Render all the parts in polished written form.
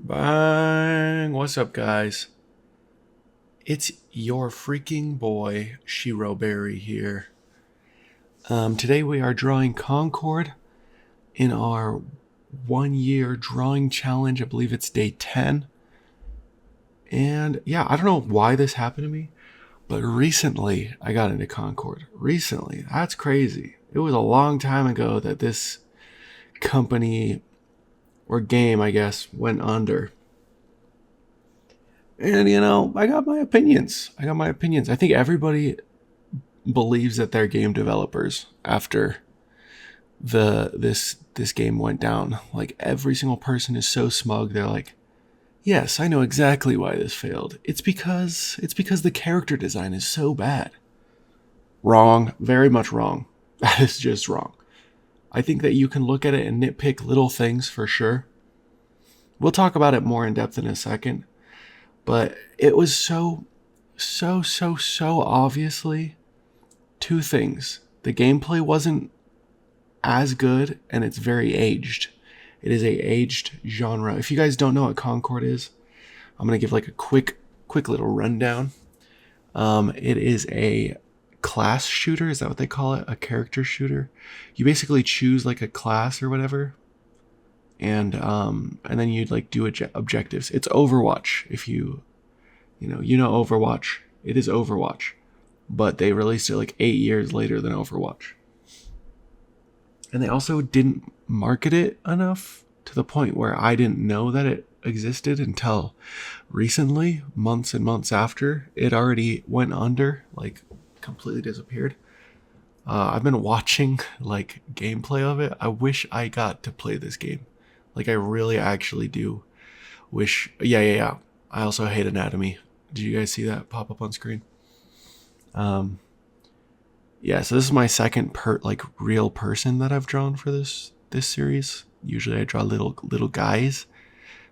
Bang! What's up, guys? It's your freaking boy, Shiro Berry here. Today we are drawing Concord in our 1 year drawing challenge. I believe it's day 10. And yeah, I don't know why this happened to me, but recently I got into Concord. Recently. That's crazy. It was a long time ago that this company or game, I guess, went under. And I got my opinions. I think everybody believes that they're game developers after this game went down. Like every single person is so smug. They're like, "Yes, I know exactly why this failed. It's because the character design is so bad." Wrong, very much wrong. That is just wrong. I think that you can look at it and nitpick little things for sure. We'll talk about it more in depth in a second. But it was so obviously two things. The gameplay wasn't as good and it's very aged. It is a aged genre. If you guys don't know what Concord is, I'm going to give like a quick little rundown. It is a class shooter. Is that what they call it? A character shooter. You basically choose like a class or whatever. And then you'd like do objectives. It's Overwatch. If you know Overwatch. It is Overwatch, but they released it like 8 years later than Overwatch. And they also didn't market it enough to the point where I didn't know that it existed until recently, months and months after it already went under, like completely disappeared. I've been watching like gameplay of it. I wish I got to play this game. Like I really actually do wish. Yeah. I also hate anatomy. Did you guys see that pop up on screen? Yeah, so this is my second real person that I've drawn for this series. Usually I draw little guys,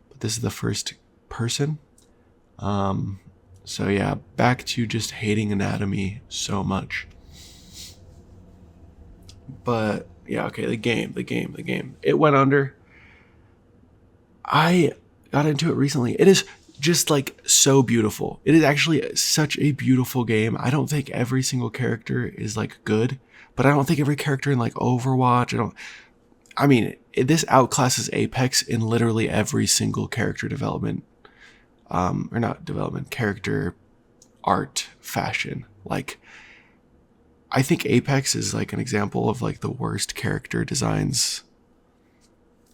but this is the first person. So yeah, back to just hating anatomy so much. But yeah, okay, the game. It went under. I got into it recently. It is just like so beautiful. It is actually such a beautiful game. I don't think every single character is like good, but I don't think every character in like Overwatch, this outclasses Apex in literally every single character development, or not development, character art fashion. Like, I think Apex is like an example of like the worst character designs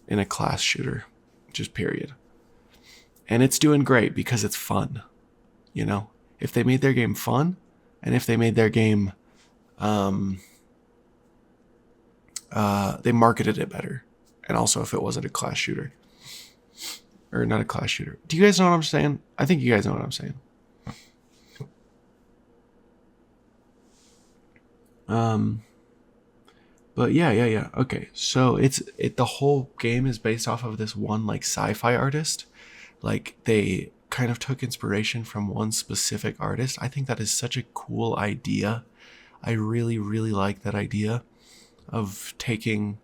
in a class shooter, just period. And it's doing great because it's fun. If they made their game fun, and if they made their game, they marketed it better. And also if it wasn't a class shooter. Or not a class shooter. Do you guys know what I'm saying? I think you guys know what I'm saying. But yeah. Okay, so the whole game is based off of this one like sci-fi artist. Like they kind of took inspiration from one specific artist. I think that is such a cool idea. I really like that idea of taking.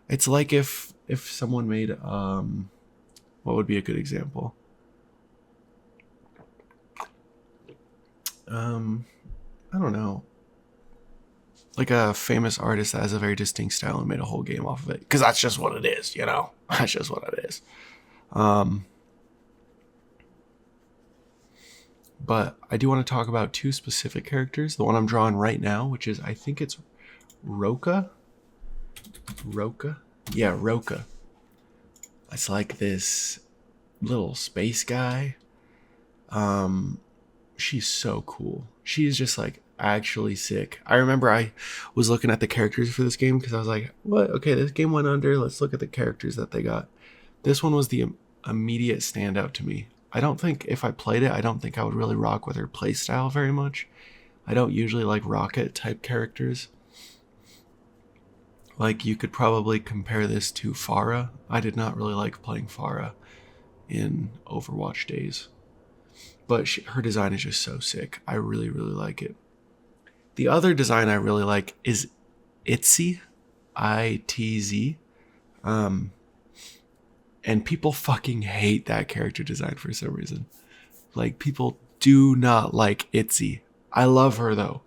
It's like if someone made what would be a good example? I don't know. Like a famous artist that has a very distinct style and made a whole game off of it. Because that's just what it is, That's just what it is. But I do want to talk about two specific characters. The one I'm drawing right now, which is, I think it's Roka. Yeah, Roka. It's like this little space guy. She's so cool. She's just like actually sick. I remember I was looking at the characters for this game because I was like, what? Okay, this game went under. Let's look at the characters that they got. This one was the immediate standout to me. I don't think if I played it, I don't think I would really rock with her playstyle very much. I don't usually like rocket type characters. Like you could probably compare this to Pharah. I did not really like playing Pharah in Overwatch days. But her design is just so sick. I really like it. The other design I really like is Itzy, ITZ. And people fucking hate that character design for some reason. Like, people do not like Itzy. I love her though.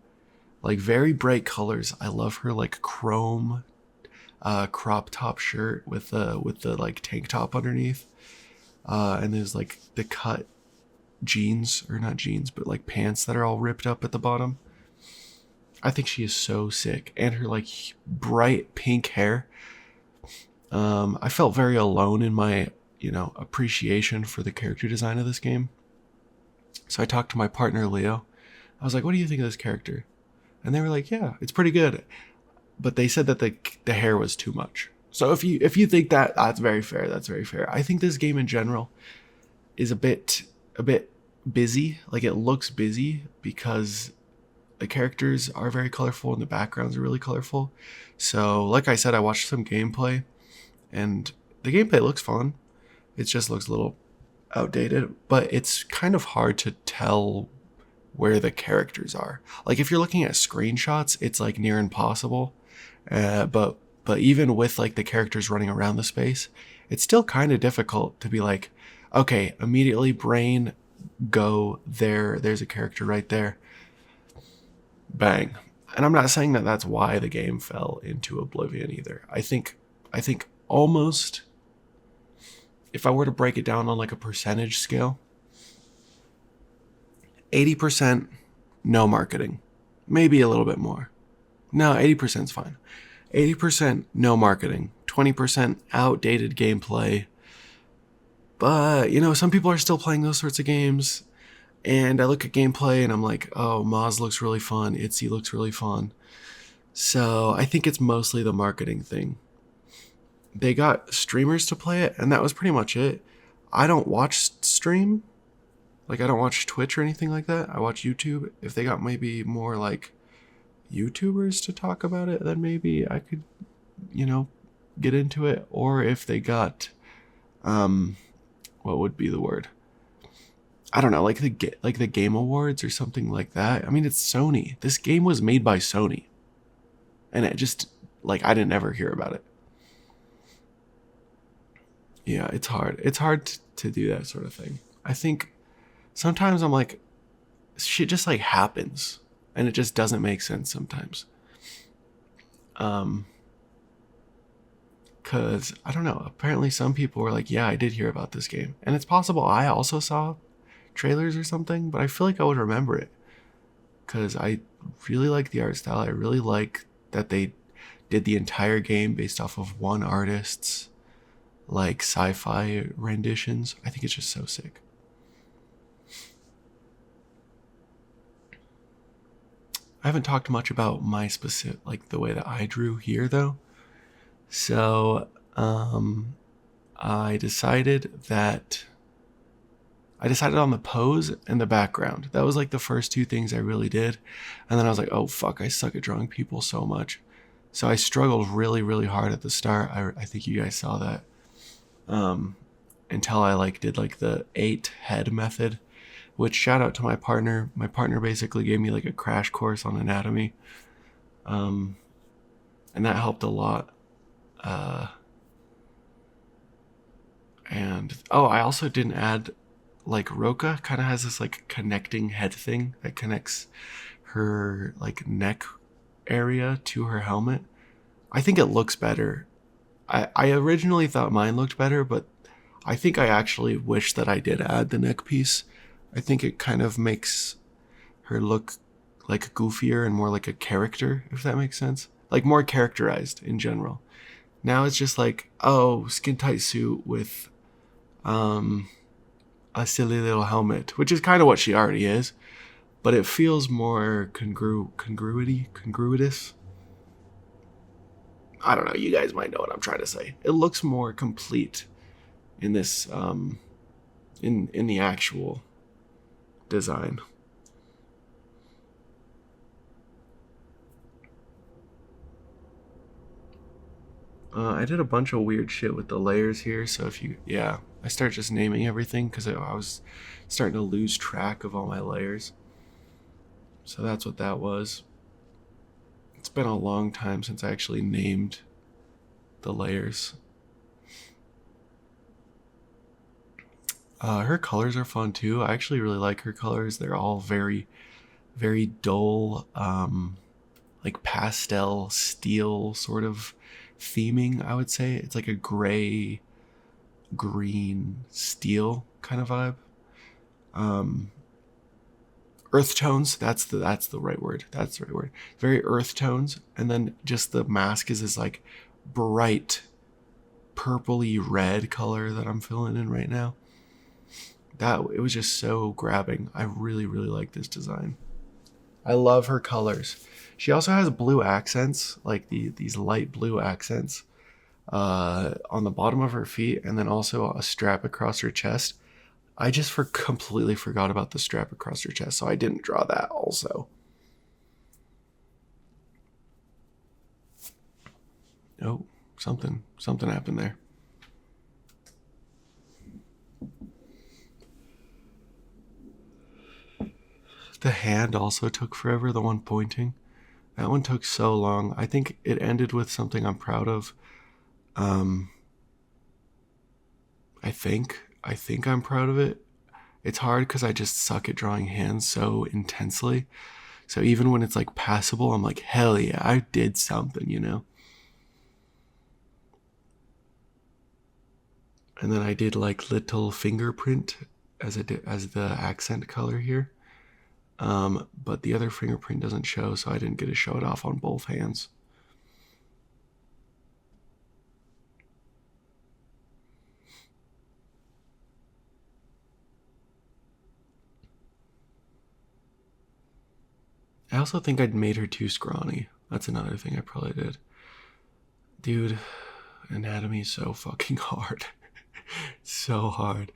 Like, very bright colors. I love her like chrome crop top shirt with the like tank top underneath. And there's like the cut jeans, or not jeans, but like pants that are all ripped up at the bottom. I think she is so sick. And her like bright pink hair. I felt very alone in my, appreciation for the character design of this game. So I talked to my partner, Leo. I was like, what do you think of this character? And they were like, yeah, it's pretty good. But they said that the hair was too much. So if you think that, that's very fair. That's very fair. I think this game in general is a bit busy. Like, it looks busy because the characters are very colorful and the backgrounds are really colorful. So like I said, I watched some gameplay and the gameplay looks fun. It just looks a little outdated, but it's kind of hard to tell where the characters are. Like, if you're looking at screenshots, it's like near impossible. But even with like the characters running around the space, it's still kind of difficult to be like, okay, immediately brain, go there. There's a character right there. Bang. And I'm not saying that that's why the game fell into oblivion either. I think almost, if I were to break it down on like a percentage scale, 80% no marketing, maybe a little bit more. No, 80% is fine. 80% no marketing, 20% outdated gameplay. But, some people are still playing those sorts of games. And I look at gameplay and I'm like, oh, Moz looks really fun. Itzy looks really fun. So I think it's mostly the marketing thing. They got streamers to play it, and that was pretty much it. I don't watch stream. Like, I don't watch Twitch or anything like that. I watch YouTube. If they got maybe more like YouTubers to talk about it, then maybe I could, get into it. Or if they got, what would be the word? I don't know, like the Game Awards or something like that. I mean, it's Sony. This game was made by Sony. And it just, like, I didn't ever hear about it. Yeah, it's hard. It's hard to do that sort of thing. I think sometimes I'm like, shit just like happens. And it just doesn't make sense sometimes. Because, I don't know, apparently some people were like, yeah, I did hear about this game. And it's possible I also saw trailers or something, but I feel like I would remember it. Because I really like the art style. I really like that they did the entire game based off of one artist's like sci-fi renditions. I think it's just so sick. I haven't talked much about my specific, like the way that I drew here though. So, I decided on the pose and the background. That was like the first two things I really did. And then I was like, oh fuck, I suck at drawing people so much. So I struggled really, really hard at the start. I think you guys saw that. Until I like did like the 8 head method, which, shout out to my partner. My partner basically gave me like a crash course on anatomy. And that helped a lot. And I also didn't add, like, Roka kind of has this like connecting head thing that connects her like neck area to her helmet. I think it looks better. I originally thought mine looked better, but I think I actually wish that I did add the neck piece. I think it kind of makes her look like goofier and more like a character, if that makes sense. Like, more characterized in general. Now it's just like, oh, skin tight suit with a silly little helmet, which is kind of what she already is, but it feels more congruitous. I don't know, you guys might know what I'm trying to say. It looks more complete in this in the actual design. I did a bunch of weird shit with the layers here, so I start just naming everything because I was starting to lose track of all my layers. So that's what that was. It's been a long time since I actually named the layers. Her colors are fun too. I actually really like her colors. They're all very, very dull, like pastel steel sort of theming, I would say. It's like a gray, green, steel kind of vibe. Earth tones, that's the right word. That's the right word. Very earth tones. And then just the mask is this like bright purpley red color that I'm filling in right now. That it was just so grabbing. I really, really like this design. I love her colors. She also has blue accents, like these light blue accents on the bottom of her feet, and then also a strap across her chest. I just completely forgot about the strap across her chest, so I didn't draw that also. Oh, something happened there. The hand also took forever, the one pointing. That one took so long. I think it ended with something I'm proud of. I think I'm proud of it. It's hard because I just suck at drawing hands so intensely. So even when it's like passable, I'm like, hell yeah, I did something, you know? And then I did like little fingerprint as the accent color here. But the other fingerprint doesn't show, so I didn't get to show it off on both hands. I also think I'd made her too scrawny. That's another thing I probably did. Dude, anatomy is so fucking hard. So hard.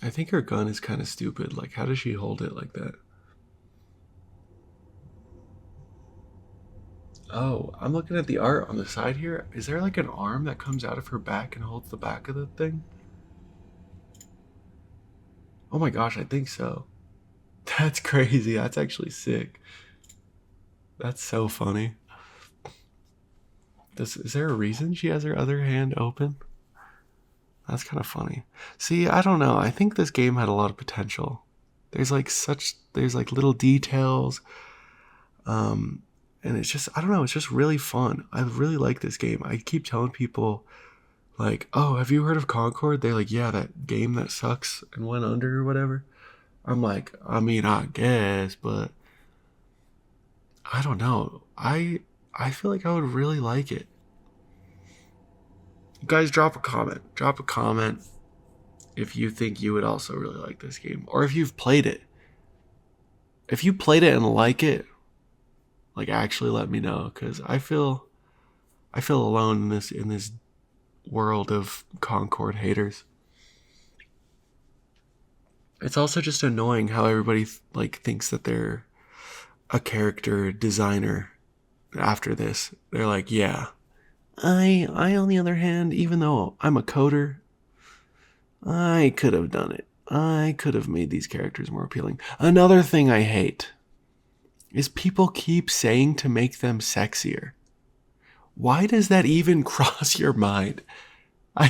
I think her gun is kind of stupid. Like, how does she hold it like that? Oh, I'm looking at the art on the side here. Is there like an arm that comes out of her back and holds the back of the thing? Oh my gosh, I think so. That's crazy. That's actually sick. That's so funny. Is there a reason she has her other hand open? That's kind of funny. See, I don't know. I think this game had a lot of potential. There's like little details. And it's just, I don't know, it's just really fun. I really like this game. I keep telling people, like, oh, have you heard of Concord? They're like, yeah, that game that sucks and went under or whatever. I'm like, I mean, I guess, but I don't know. I feel like I would really like it. You guys, drop a comment. Drop a comment if you think you would also really like this game, or if you've played it. If you played it and like it, like actually let me know, because I feel alone in this world of Concord haters. It's also just annoying how everybody like thinks that they're a character designer after this. They're like, yeah, I on the other hand, even though I'm a coder, I could have done it. I could have made these characters more appealing. Another thing I hate is people keep saying to make them sexier. Why does that even cross your mind? I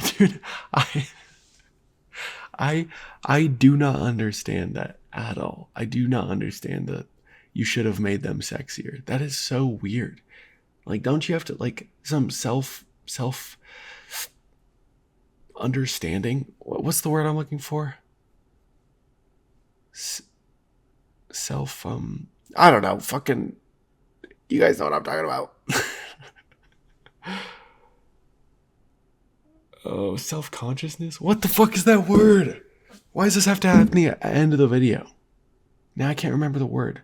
do not understand that at all. I do not understand that you should have made them sexier. That is so weird. Like, don't you have to like some self understanding? What's the word I'm looking for? Self I don't know. Fucking, you guys know what I'm talking about. Oh, self-consciousness? What the fuck is that word? Why does this have to happen at the end of the video? Now I can't remember the word.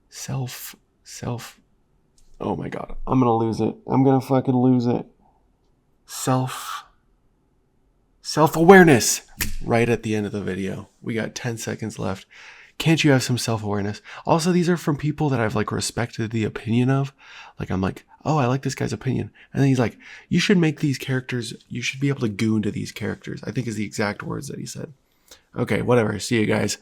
Self. Oh my god. I'm gonna lose it. I'm gonna fucking lose it. Self-awareness. Right at the end of the video. We got 10 seconds left. Can't you have some self-awareness? Also, these are from people that I've like respected the opinion of. Like, I'm like, oh, I like this guy's opinion. And then he's like, you should make these characters, you should be able to goon to these characters, I think is the exact words that he said. Okay, whatever. See you guys.